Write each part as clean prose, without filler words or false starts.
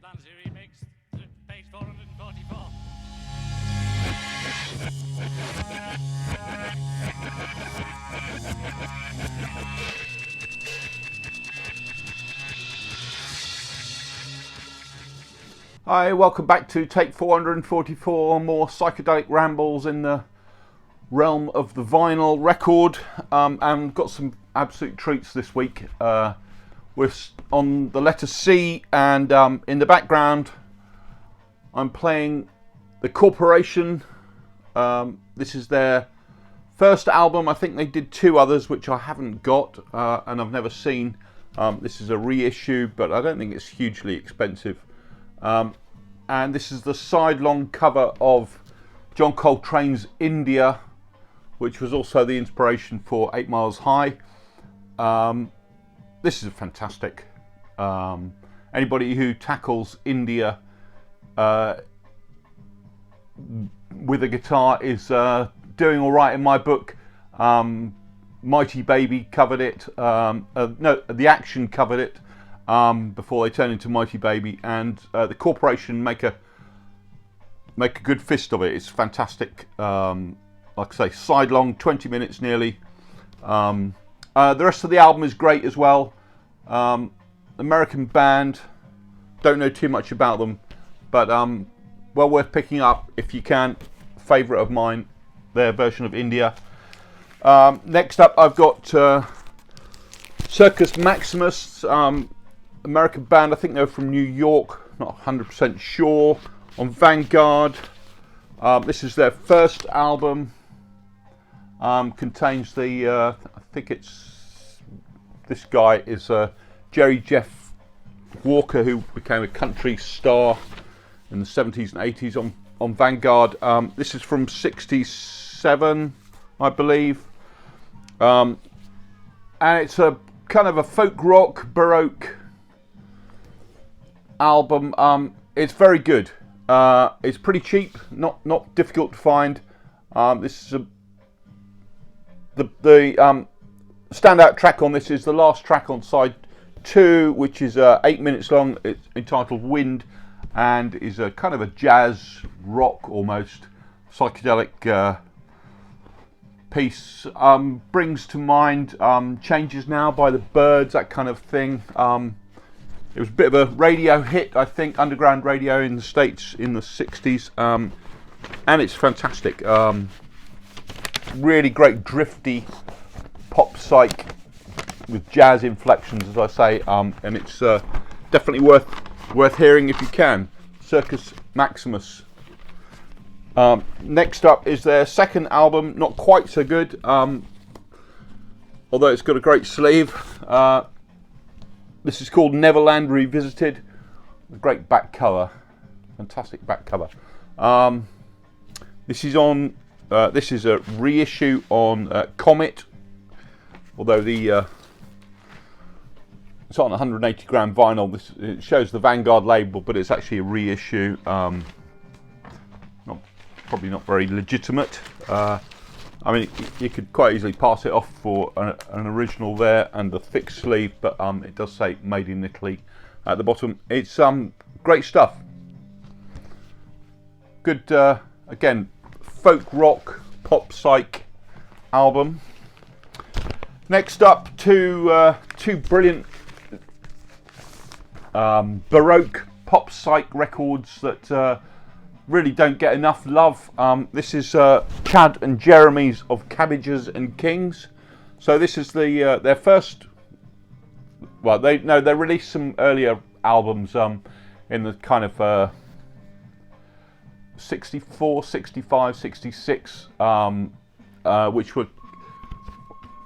Dancy remix to page 444. Hi, welcome back to take 444, more psychedelic rambles in the realm of the vinyl record, and got some absolute treats this week. We're on the letter C, and in the background I'm playing the Corporation. This is their first album. I think they did two others which I haven't got and I've never seen. This is a reissue, but I don't think it's hugely expensive. And this is the sidelong cover of John Coltrane's India, which was also the inspiration for 8 Miles High. This is fantastic. Anybody who tackles India with a guitar is doing all right in my book. Mighty Baby covered it. No, The Action covered it before they turned into Mighty Baby, and the Corporation make a good fist of it. It's fantastic. Like I say, sidelong, 20 minutes nearly. The rest of the album is great as well. American band, don't know too much about them, but well worth picking up if you can. Favourite of mine, their version of India. Next up I've got Circus Maximus, American band. I think they're from New York, not 100% sure. On Vanguard. This is their first album. Contains the I think it's this guy is Jerry Jeff Walker, who became a country star in the 70s and 80s on Vanguard. This is from 67, I believe, and it's a kind of a folk rock baroque album. It's very good. It's pretty cheap, not difficult to find. This is the standout track on this is the last track on side 2, which is 8 minutes long. It's entitled Wind, and is a kind of a jazz rock, almost psychedelic piece. Brings to mind Changes Now by the Byrds, that kind of thing. It was a bit of a radio hit, I think, underground radio in the States in the 60s, and it's fantastic. Really great drifty pop psych with jazz inflections, as I say, and it's definitely worth hearing if you can. Circus Maximus. Next up is their second album, not quite so good, although it's got a great sleeve. This is called Neverland Revisited. A great back cover, fantastic back cover. This is on. This is a reissue on Comet, although the it's on 180 gram vinyl. It shows the Vanguard label, but it's actually a reissue. Probably not very legitimate. I mean, you could quite easily pass it off for an original there and the thick sleeve, but it does say made in Italy at the bottom. It's great stuff. Good, again, folk rock, pop psych album. Next up, two brilliant baroque pop psych records that really don't get enough love. This is Chad and Jeremy's of Cabbages and Kings. So this is their first. Well, they released some earlier albums in the kind of 64, 65, 66, which were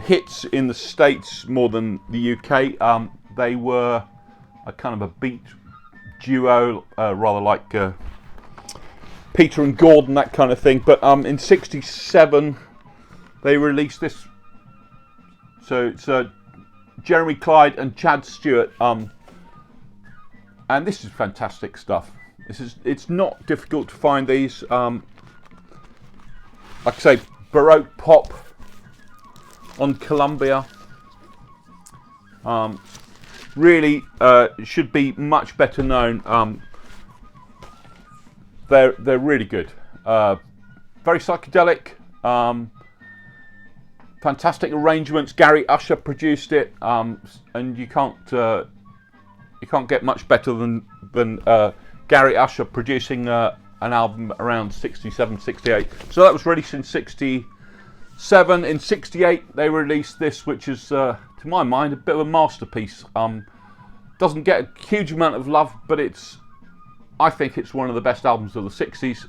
hits in the States more than the UK. They were a kind of a beat duo, rather like Peter and Gordon, that kind of thing. But in 67 they released this. So it's Jeremy Clyde and Chad Stewart, and this is fantastic stuff. It's not difficult to find these. Like I say, baroque pop on Columbia. really should be much better known. They're really good. Very psychedelic. Fantastic arrangements. Gary Usher produced it, and you can't get much better than Gary Usher producing an album around 67, 68. So that was released in 67. In 68 they released this, which is to my mind a bit of a masterpiece. Doesn't get a huge amount of love, but I think it's one of the best albums of the 60s.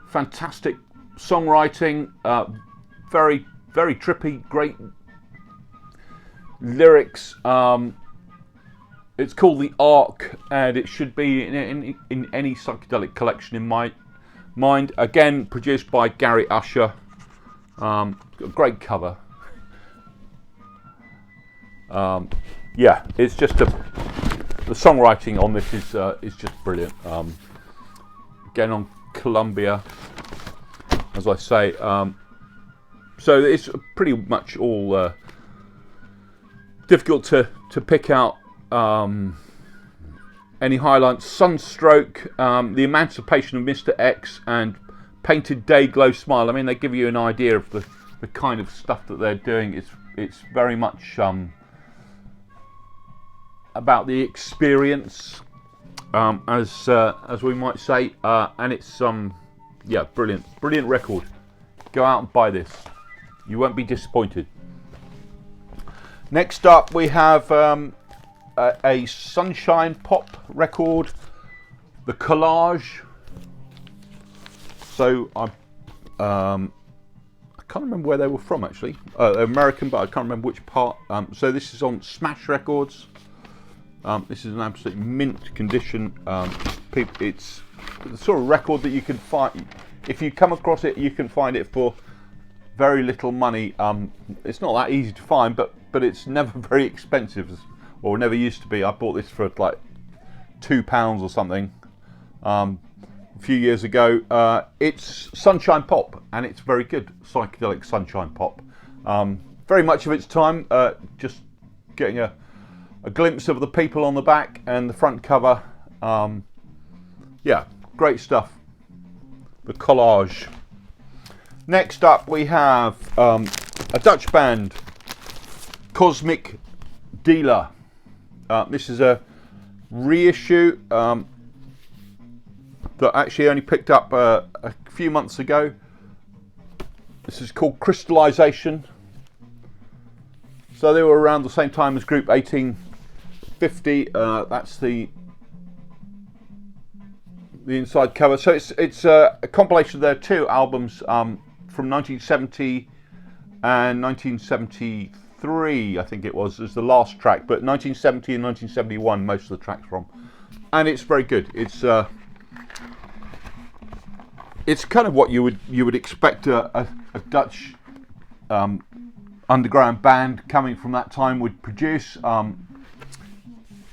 Fantastic songwriting, very, very trippy, great lyrics. It's called The Ark, and it should be in any psychedelic collection in my mind. Again, produced by Gary Usher. Got a great cover. Yeah, it's just the songwriting on this is just brilliant. Again on Columbia, as I say. So it's pretty much all difficult to pick out any highlights. Sunstroke, The Emancipation of Mr. X, and Painted Day Glow Smile. I mean, they give you an idea of the kind of stuff that they're doing. It's very much about the experience, as we might say, and it's yeah, brilliant record. Go out and buy this. You won't be disappointed. Next up, we have a Sunshine Pop record, the Collage. So I can't remember where they were from actually. They're American, but I can't remember which part. So this is on Smash Records. This is an absolute mint condition. It's the sort of record that you can find. If you come across it, you can find it for very little money. It's not that easy to find, but it's never very expensive, or never used to be. I bought this for like £2 or something a few years ago. It's Sunshine Pop, and it's very good psychedelic Sunshine Pop. Very much of its time. Just getting a glimpse of the people on the back and the front cover. Yeah, great stuff. The Collage. Next up, we have a Dutch band, Cosmic Dealer. This is a reissue that actually only picked up a few months ago. This is called Crystallization. So they were around the same time as Group 1850. That's the inside cover. So it's a compilation of their two albums from 1970 and 1973, I think it was, as the last track, but 1970 and 1971 most of the tracks from, and it's very good. It's kind of what you would expect a Dutch underground band coming from that time would produce.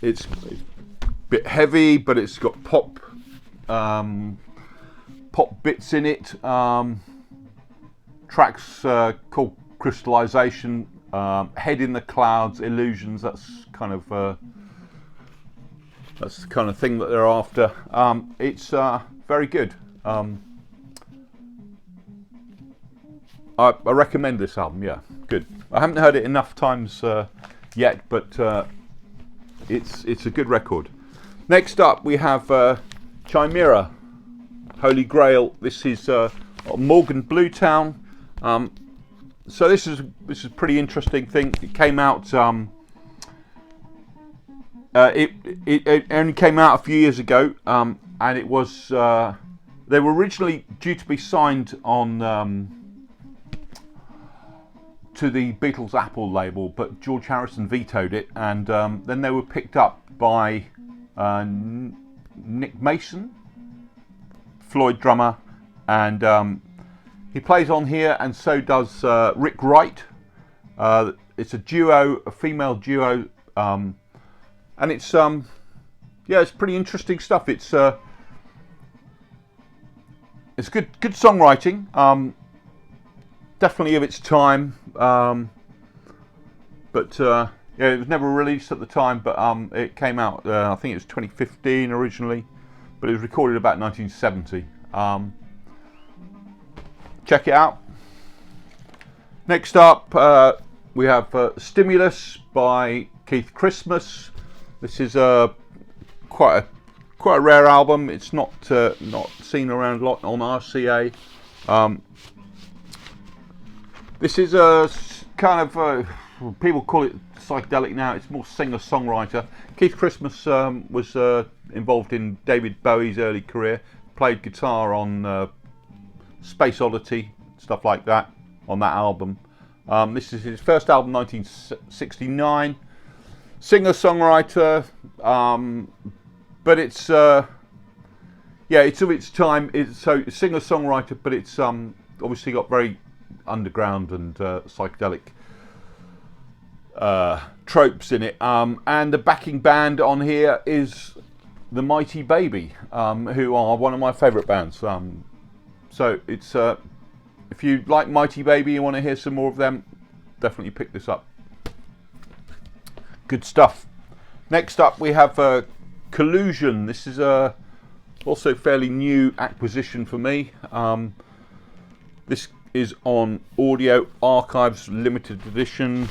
It's a bit heavy, but it's got pop bits in it. Tracks called Crystallization, Head in the Clouds, Illusions. That's kind of that's the kind of thing that they're after. It's very good. I recommend this album. Yeah, good. I haven't heard it enough times yet, but it's a good record. Next up, we have Chimera, Holy Grail. This is Morgan Bluetown. So this is a pretty interesting thing. It came out. It only came out a few years ago, and it was. They were originally due to be signed on to the Beatles Apple label, but George Harrison vetoed it, and then they were picked up by Nick Mason, Floyd drummer, and he plays on here, and so does Rick Wright. It's a duo, a female duo, and it's yeah, it's pretty interesting stuff. It's good songwriting, definitely of its time, but Yeah, it was never released at the time, but it came out, I think it was 2015 originally, but it was recorded about 1970. Check it out. Next up, we have Stimulus by Keith Christmas. This is quite a rare album. It's not seen around a lot on RCA. This is a kind of people call it psychedelic now. It's more singer-songwriter. Keith Christmas was involved in David Bowie's early career. Played guitar on Space Oddity, stuff like that, on that album. This is his first album, 1969. Singer-songwriter, but it's it's of its time. It's so singer-songwriter, but it's obviously got very underground and psychedelic tropes in it. And the backing band on here is the Mighty Baby, who are one of my favourite bands. So it's if you like Mighty Baby, you want to hear some more of them, definitely pick this up. Good stuff. Next up we have Collusion. This is also fairly new acquisition for me. This is on Audio Archives Limited Edition.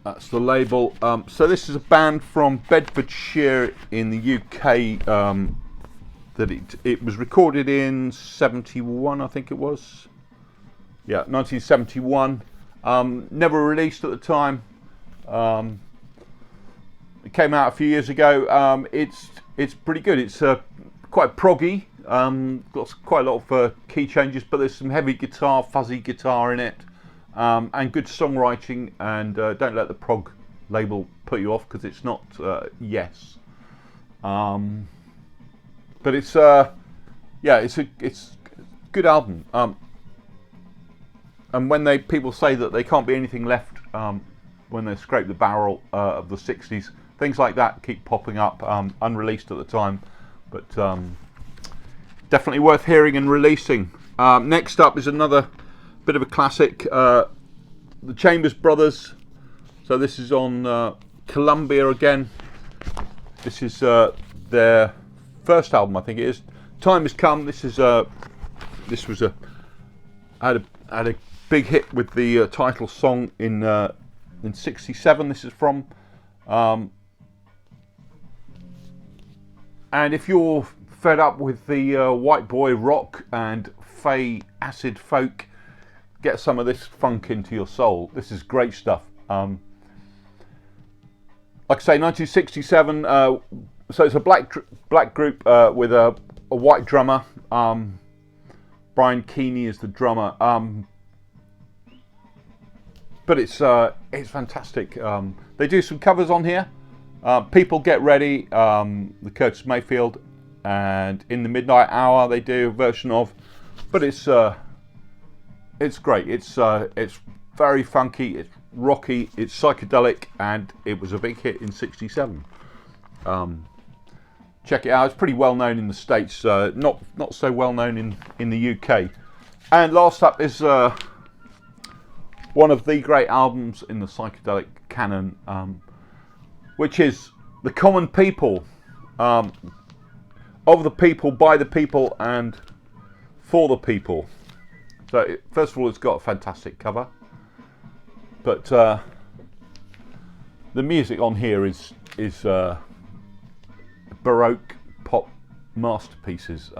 That's the label. So this is a band from Bedfordshire in the UK. That it was recorded in 71, I think it was. Yeah, 1971. Never released at the time. It came out a few years ago. It's pretty good. It's quite proggy. Got quite a lot of key changes, but there's some heavy guitar, fuzzy guitar in it, and good songwriting. And don't let the prog label put you off, because it's not Yes. But it's it's a good album. And when people say that they can't be anything left when they scrape the barrel of the 60s, things like that keep popping up, unreleased at the time, but definitely worth hearing and releasing. Next up is another bit of a classic, the Chambers Brothers. So this is on Columbia again. This is their first album, I think it is. Time Has Come. This was had a big hit with the title song in '67. This is from, and if you're fed up with the white boy rock and fey acid folk, get some of this funk into your soul. This is great stuff. Like I say, 1967. So it's a black group with a white drummer. Brian Keeney is the drummer. But it's fantastic. They do some covers on here. People Get Ready, the Curtis Mayfield, and In the Midnight Hour they do a version of. But it's great. It's very funky. It's rocky. It's psychedelic, and it was a big hit in '67. Check it out. It's pretty well known in the States, not so well known in the UK. And last up is one of the great albums in the psychedelic canon, which is The Common People, of the people, by the people, and for the people. So first of all, it's got a fantastic cover, but the music on here is Baroque pop masterpieces.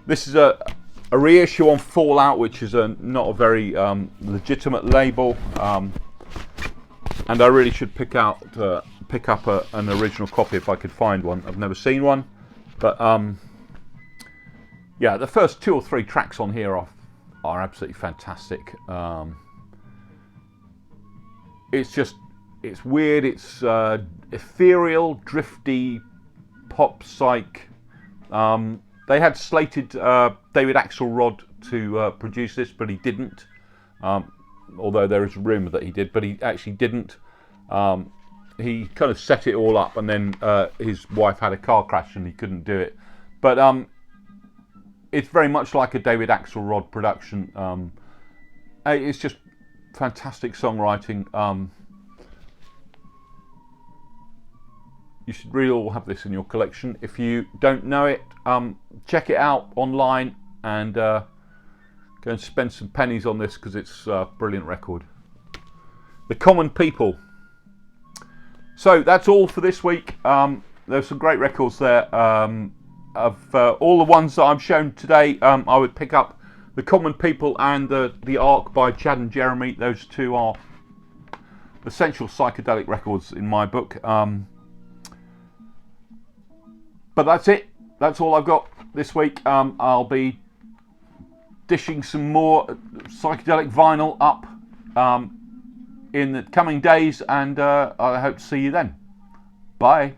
This is a reissue on Fallout, which is not a very legitimate label, and I really should pick up an original copy if I could find one. I've never seen one, but yeah, the first 2 or 3 tracks on here are absolutely fantastic. It's weird. It's ethereal, drifty pop psych. They had slated David Axelrod to produce this, but he didn't. Although there is a rumour that he did, but he actually didn't. He kind of set it all up, and then his wife had a car crash and he couldn't do it. But it's very much like a David Axelrod production. It's just fantastic songwriting. You should really all have this in your collection. If you don't know it, check it out online and go and spend some pennies on this, because it's a brilliant record. The Common People. So that's all for this week. There's some great records there. Of all the ones that I've shown today, I would pick up The Common People and the Ark by Chad and Jeremy. Those two are essential psychedelic records in my book. But that's it. That's all I've got this week. I'll be dishing some more psychedelic vinyl up in the coming days, and I hope to see you then. Bye.